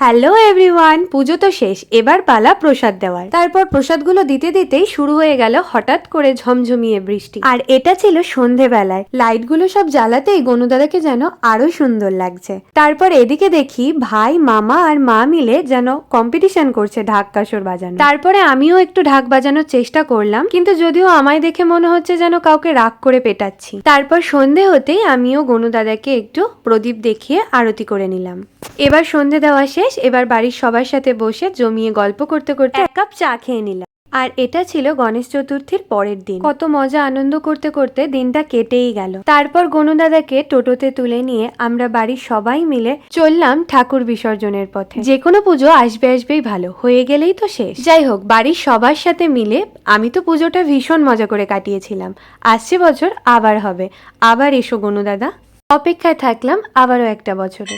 Hello everyone, পুজো তো শেষ, এবার পালা প্রসাদ দেওয়ার। তারপর প্রসাদগুলো দিতে দিতেই শুরু হয়ে গেল হঠাৎ করে ঝমঝমিয়ে বৃষ্টি। আর এটা ছিল সন্ধেবেলায়, লাইটগুলো সব জ্বালাতেই গনুদাদাকে যেন আরো সুন্দর লাগছে। তারপর এদিকে দেখি ভাই, মামা আর মা মিলে যেন কম্পিটিশন করছে ঢাক কাসর বাজানো। তারপরে আমিও একটু ঢাক বাজানোর চেষ্টা করলাম, কিন্তু যদিও আমায় দেখে মনে হচ্ছে যেন কাউকে রাগ করে পেটাচ্ছি। তারপর সন্ধে হতেই আমিও গনুদাদাকে একটু প্রদীপ দেখিয়ে আরতি করে নিলাম। এবার সন্ধে দেওয়া শেষ, এবার বাড়ির সবার সাথে বসে জমিয়ে গল্প করতে করতে এক কাপ চা খেয়ে নিলাম। আর এটা ছিল গণেশ চতুর্থীর পরের দিন। কত মজা আনন্দ করতে করতে দিনটা কেটেই গেল। তারপর গনুদাদাকে টোটোতে তুলে নিয়ে আমরা বাড়ির সবাই মিলে চললাম ঠাকুর বিসর্জনের পথে। যে কোনো পুজো আসবে আসবেই ভালো, হয়ে গেলেই তো শেষ। যাই হোক, বাড়ির সবার সাথে মিলে আমি তো পুজোটা ভীষণ মজা করে কাটিয়েছিলাম। আসছে বছর আবার হবে। আবার এসো গনুদাদা, অপেক্ষায় থাকলাম আবারও একটা বছরে।